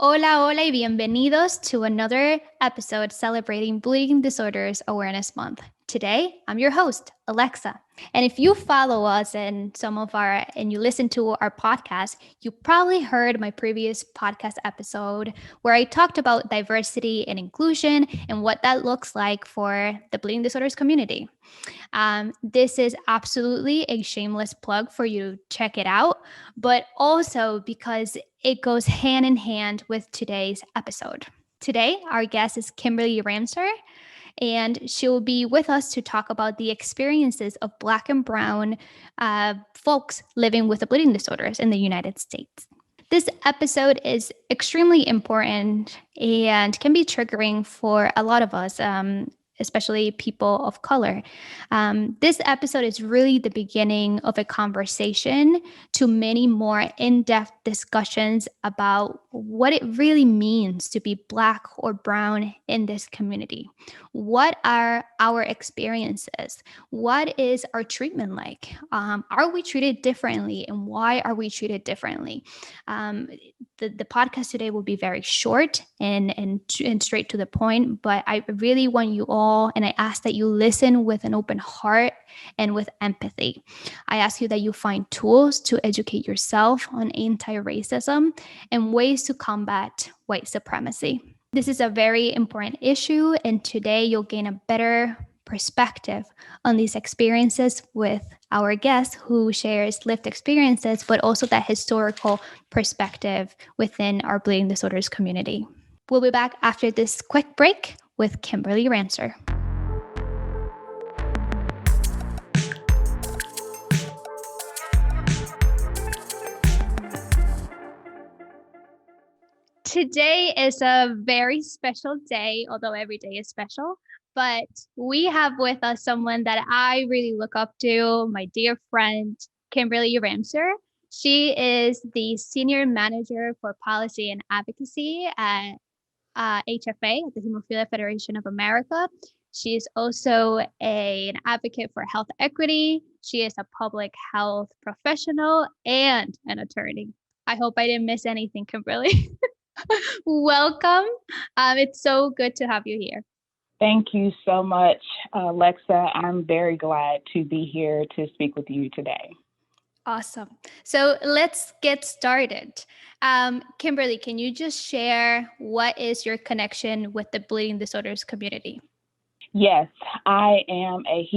Hola, hola, y bienvenidos to another episode celebrating Bleeding Disorders Awareness Month. Today, I'm your host, Alexa. And if you follow us and you listen to our podcast, you probably heard my previous podcast episode where I talked about diversity and inclusion and what that looks like for the bleeding disorders community. This is absolutely a shameless plug for you to check it out, but also because it goes hand in hand with today's episode. Today, our guest is Kimberly Ramseur, and she will be with us to talk about the experiences of Black and Brown folks living with bleeding disorders in the United States. This episode is extremely important and can be triggering for a lot of us, especially people of color. This episode is really the beginning of a conversation to many more in-depth discussions about what it really means to be Black or Brown in this community. What are our experiences? What is our treatment like? Are we treated differently, and why are we treated differently? The podcast today will be very short and straight to the point, but I really want you all, and I ask that you listen with an open heart and with empathy. I ask you that you find tools to educate yourself on anti-racism and ways to combat white supremacy. This is a very important issue, and today you'll gain a better perspective on these experiences with our guest who shares lived experiences, but also that historical perspective within our bleeding disorders community. We'll be back after this quick break with Kimberly Ramseur. Today is a very special day, although every day is special. But we have with us someone that I really look up to, my dear friend, Kimberly Ramseur. She is the Senior Manager for Policy and Advocacy at HFA, at the Hemophilia Federation of America. She is also an advocate for health equity. She is a public health professional and an attorney. I hope I didn't miss anything, Kimberly. Welcome. It's so good to have you here. Thank you so much, Alexa. I'm very glad to be here to speak with you today. Awesome. So let's get started. Kimberly, can you just share what is your connection with the bleeding disorders community? Yes, I am a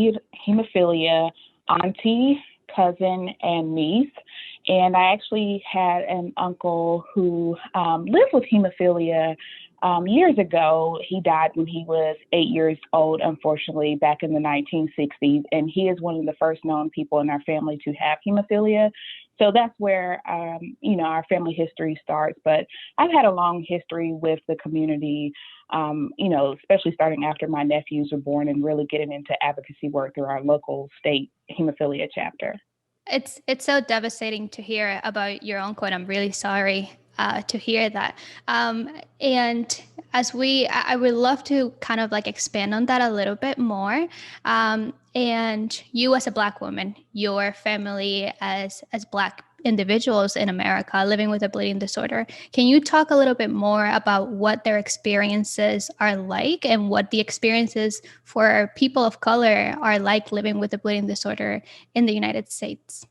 hemophilia auntie, cousin, and niece. And I actually had an uncle who lived with hemophilia years ago. He died when he was 8 years old, unfortunately, back in the 1960s. And he is one of the first known people in our family to have hemophilia. So that's where, our family history starts. But I've had a long history with the community, especially starting after my nephews were born and really getting into advocacy work through our local state hemophilia chapter. It's so devastating to hear about your uncle, and I'm really sorry to hear that. And I would love to kind of like expand on that a little bit more. And you as a Black woman, your family as Black individuals in America living with a bleeding disorder, can you talk a little bit more about what their experiences are like and what the experiences for people of color are like living with a bleeding disorder in the United States?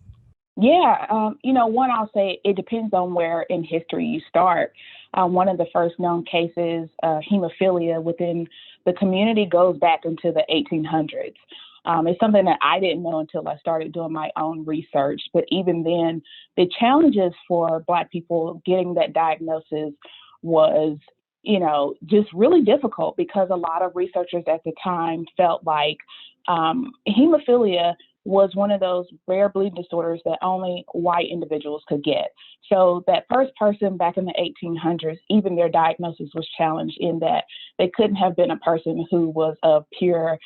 Yeah, one, I'll say it depends on where in history you start. One of the first known cases, hemophilia within the community goes back into the 1800s. It's something that I didn't know until I started doing my own research. But even then, the challenges for Black people getting that diagnosis was, just really difficult because a lot of researchers at the time felt like hemophilia was one of those rare bleeding disorders that only white individuals could get. So that first person back in the 1800s, even their diagnosis was challenged in that they couldn't have been a person who was of pure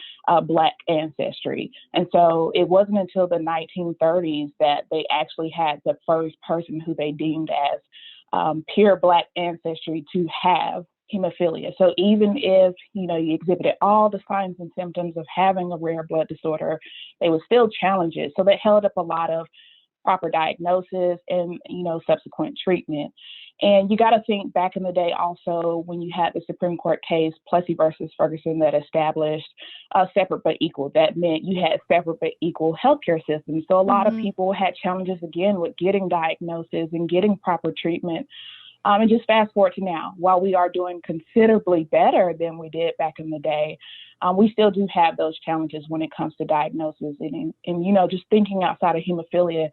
Black ancestry. And so it wasn't until the 1930s that they actually had the first person who they deemed as pure Black ancestry to have hemophilia. So even if, you exhibited all the signs and symptoms of having a rare blood disorder, they would still challenge it. So that held up a lot of proper diagnosis, and, subsequent treatment. And you got to think back in the day also when you had the Supreme Court case, Plessy versus Ferguson, that established separate but equal. That meant you had separate but equal healthcare systems. So a lot of people had challenges again with getting diagnosis and getting proper treatment. And just fast forward to now, while we are doing considerably better than we did back in the day, we still do have those challenges when it comes to diagnosis. And just thinking outside of hemophilia,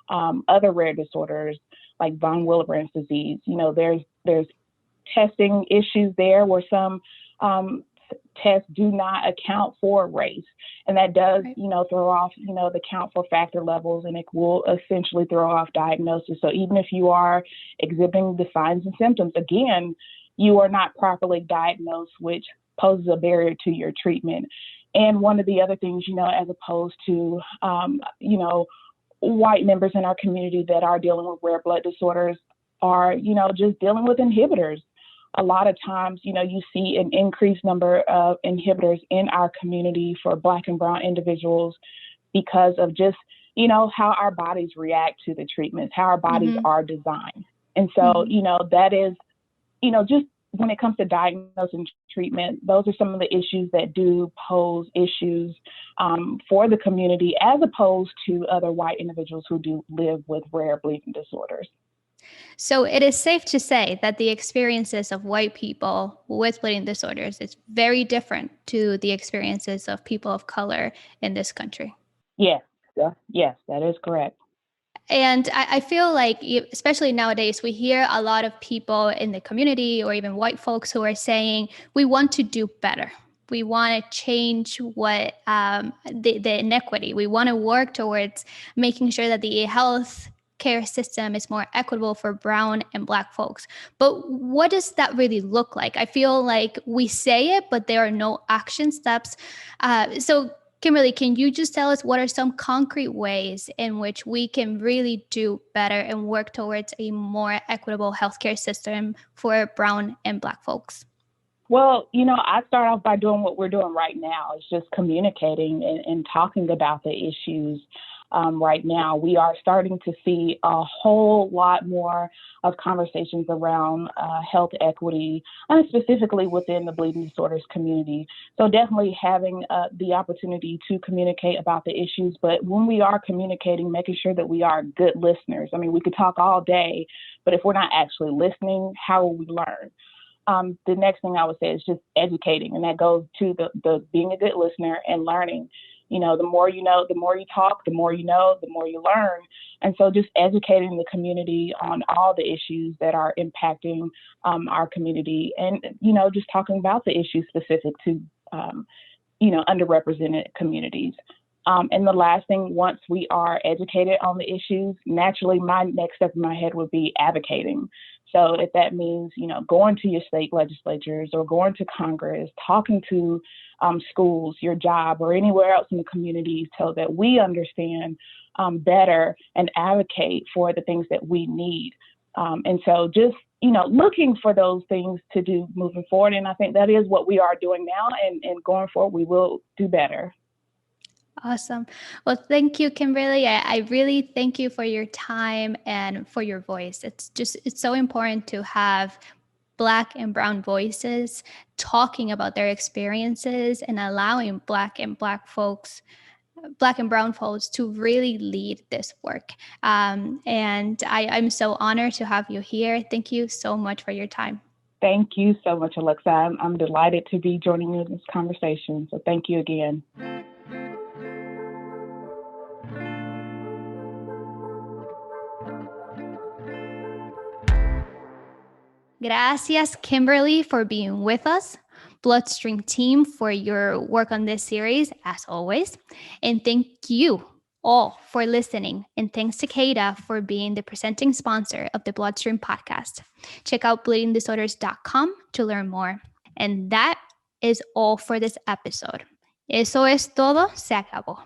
other rare disorders like von Willebrand's disease, there's testing issues there where some tests do not account for race. And that does, throw off, the count for factor levels, and it will essentially throw off diagnosis. So even if you are exhibiting the signs and symptoms, again, you are not properly diagnosed, which poses a barrier to your treatment. And one of the other things, as opposed to, white members in our community that are dealing with rare blood disorders are, just dealing with inhibitors. A lot of times, you see an increased number of inhibitors in our community for Black and Brown individuals because of just, how our bodies react to the treatments, how our bodies are designed. And so, that is, just when it comes to diagnosis and treatment, those are some of the issues that do pose issues for the community as opposed to other white individuals who do live with rare bleeding disorders. So it is safe to say that the experiences of white people with bleeding disorders is very different to the experiences of people of color in this country. Yes, that is correct. And I feel like, especially nowadays, we hear a lot of people in the community or even white folks who are saying, we want to do better. We want to change what the inequity. We want to work towards making sure that the health care system is more equitable for Brown and Black folks. But what does that really look like? I feel like we say it, but there are no action steps. So Kimberly, can you just tell us what are some concrete ways in which we can really do better and work towards a more equitable healthcare system for Brown and Black folks? Well, I start off by doing what we're doing right now. It's just communicating and talking about the issues. Right now, we are starting to see a whole lot more of conversations around health equity, and specifically within the bleeding disorders community. So definitely having the opportunity to communicate about the issues, but when we are communicating, making sure that we are good listeners. I mean, we could talk all day, but if we're not actually listening, how will we learn? The next thing I would say is just educating, and that goes to the being a good listener and learning. The more you know, the more you talk, the more you know, the more you learn. And so just educating the community on all the issues that are impacting our community, and, just talking about the issues specific to, underrepresented communities. And the last thing, once we are educated on the issues, naturally, my next step in my head would be advocating. So if that means, going to your state legislatures or going to Congress, talking to schools, your job, or anywhere else in the community so that we understand better and advocate for the things that we need. And so just, looking for those things to do moving forward. And I think that is what we are doing now, and going forward, we will do better. Awesome. Well, thank you, Kimberly. I really thank you for your time and for your voice. It's so important to have Black and Brown voices talking about their experiences and allowing Black and Brown folks to really lead this work. And I'm so honored to have you here. Thank you so much for your time. Thank you so much, Alexa. I'm delighted to be joining you in this conversation. So thank you again. Gracias, Kimberly, for being with us. Bloodstream team, for your work on this series, as always. And thank you all for listening. And thanks to Kada for being the presenting sponsor of the Bloodstream podcast. Check out bleedingdisorders.com to learn more. And that is all for this episode. Eso es todo, se acabó.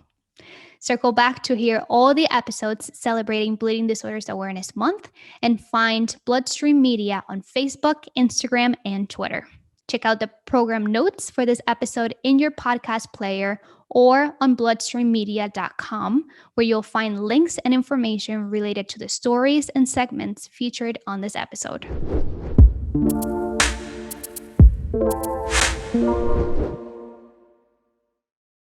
Circle back to hear all the episodes celebrating Bleeding Disorders Awareness Month, and find Bloodstream Media on Facebook, Instagram, and Twitter. Check out the program notes for this episode in your podcast player or on bloodstreammedia.com, where you'll find links and information related to the stories and segments featured on this episode.